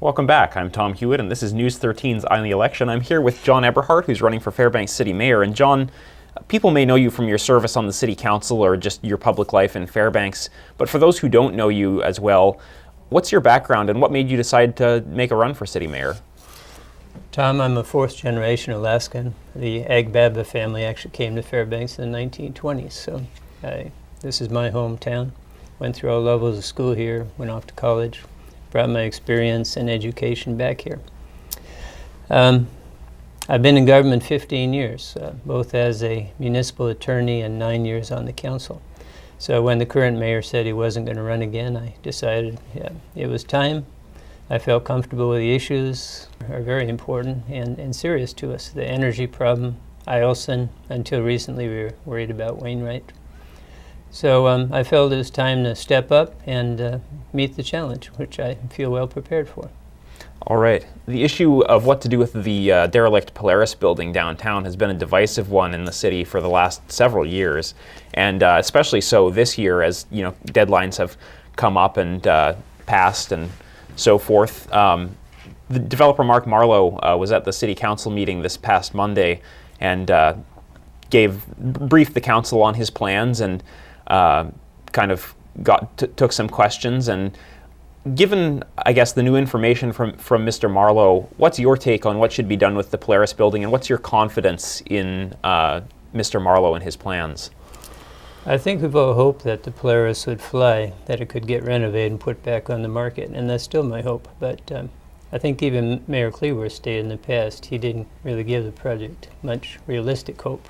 Welcome back. I'm Tom Hewitt, and this is News 13's Eye on the Election. I'm here with John Eberhart, who's running for Fairbanks City Mayor. And John, people may know you from your service on the City Council or just your public life in Fairbanks. But for those who don't know you as well, what's your background and what made you decide to make a run for City Mayor? Tom, I'm a fourth-generation Alaskan. The Agbaba family actually came to Fairbanks in the 1920s, so this is my hometown. Went through all levels of school here, went off to college, brought my experience and education back here. I've been in government 15 years, both as a municipal attorney and 9 years on the council. So when the current mayor said he wasn't going to run again, I decided it was time. I felt comfortable with the issues are very important and serious to us. The energy problem, Eielson, until recently we were worried about Wainwright. So I felt it was time to step up and meet the challenge, which I feel well prepared for. All right. The issue of what to do with the derelict Polaris building downtown has been a divisive one in the city for the last several years, and especially so this year as deadlines have come up and passed and so forth. The developer Mark Marlowe was at the City Council meeting this past Monday and briefed the council on his plans and took some questions. And given, I guess, the new information from Mr. Marlowe, what's your take on what should be done with the Polaris building, and what's your confidence in Mr. Marlowe and his plans? I think we've all hoped that the Polaris would fly, that it could get renovated and put back on the market, and that's still my hope. But I think even Mayor Cleaver stated in the past he didn't really give the project much realistic hope.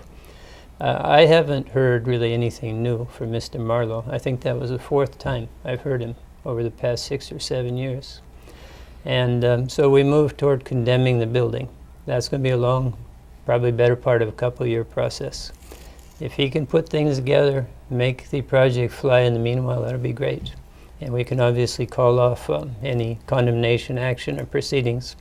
I haven't heard really anything new from Mr. Marlowe. I think that was the fourth time I've heard him over the past 6 or 7 years. And so we moved toward condemning the building. That's going to be a long, probably better part of a couple-year process. If he can put things together, make the project fly in the meanwhile, that'll be great. And we can obviously call off any condemnation action or proceedings.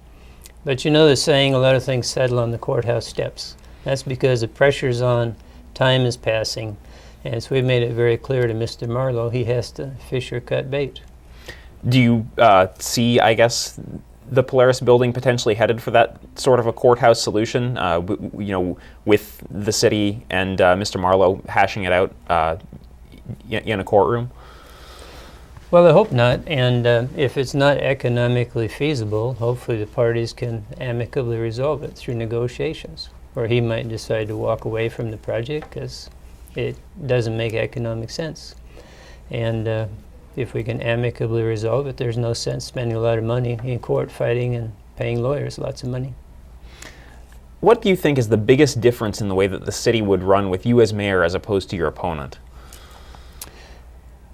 But the saying, a lot of things settle on the courthouse steps. That's because the pressure's on, time is passing, and so we've made it very clear to Mr. Marlowe he has to fish or cut bait. Do you see, I guess, the Polaris building potentially headed for that sort of a courthouse solution, with the city and Mr. Marlowe hashing it out in a courtroom? Well, I hope not, and if it's not economically feasible, hopefully the parties can amicably resolve it through negotiations. Or he might decide to walk away from the project because it doesn't make economic sense. And if we can amicably resolve it, there's no sense spending a lot of money in court fighting and paying lawyers lots of money. What do you think is the biggest difference in the way that the city would run with you as mayor as opposed to your opponent?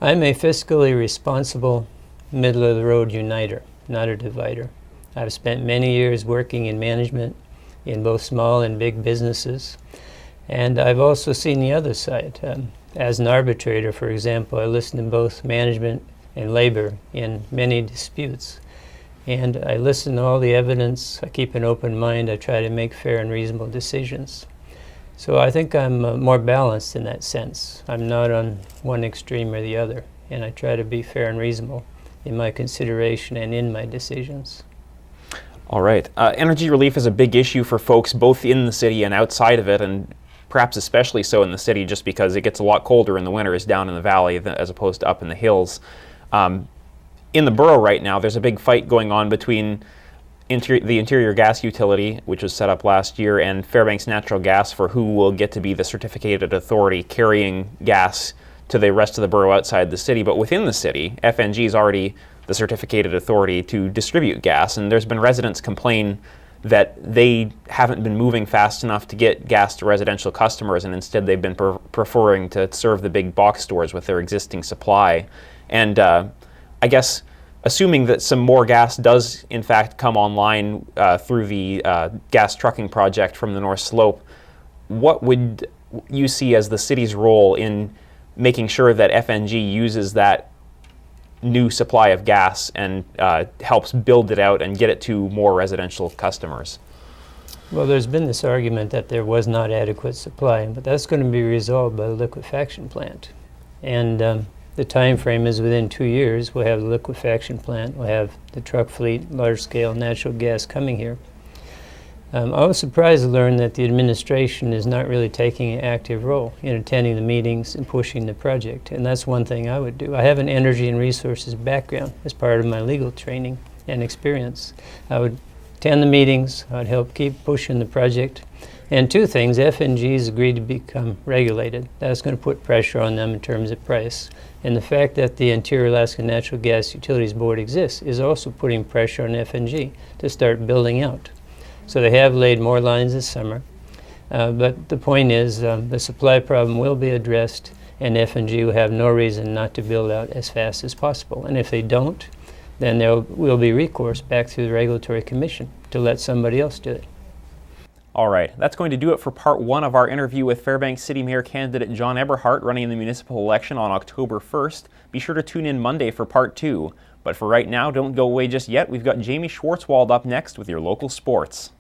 I'm a fiscally responsible, middle-of-the-road uniter, not a divider. I've spent many years working in management in both small and big businesses. And I've also seen the other side. As an arbitrator, for example, I listen to both management and labor in many disputes. And I listen to all the evidence, I keep an open mind, I try to make fair and reasonable decisions. So I think I'm more balanced in that sense. I'm not on one extreme or the other, and I try to be fair and reasonable in my consideration and in my decisions. All right. Energy relief is a big issue for folks both in the city and outside of it, and perhaps especially so in the city just because it gets a lot colder in the winters down in the valley as opposed to up in the hills. In the borough right now, there's a big fight going on between the Interior Gas Utility, which was set up last year, and Fairbanks Natural Gas for who will get to be the certificated authority carrying gas to the rest of the borough outside the city. But within the city, FNG is already the certificated authority to distribute gas, and there's been residents complain that they haven't been moving fast enough to get gas to residential customers, and instead they've been preferring to serve the big box stores with their existing supply. And I guess assuming that some more gas does in fact come online through the gas trucking project from the North Slope, what would you see as the city's role in making sure that FNG uses that new supply of gas and helps build it out and get it to more residential customers? Well, there's been this argument that there was not adequate supply, but that's going to be resolved by the liquefaction plant. And the time frame is within 2 years, we'll have the liquefaction plant, we'll have the truck fleet, large-scale natural gas coming here. I was surprised to learn that the administration is not really taking an active role in attending the meetings and pushing the project, and that's one thing I would do. I have an energy and resources background as part of my legal training and experience. I would attend the meetings, I'd help keep pushing the project. And two things, FNG's agreed to become regulated. That's going to put pressure on them in terms of price. And the fact that the Interior Alaska Natural Gas Utilities Board exists is also putting pressure on FNG to start building out. So they have laid more lines this summer. But the point is the supply problem will be addressed, and FNG will have no reason not to build out as fast as possible. And if they don't, then there will be recourse back through the Regulatory Commission to let somebody else do it. All right, that's going to do it for part one of our interview with Fairbanks City Mayor candidate John Eberhart running in the municipal election on October 1st. Be sure to tune in Monday for part two. But for right now, don't go away just yet. We've got Jamie Schwartzwald up next with your local sports.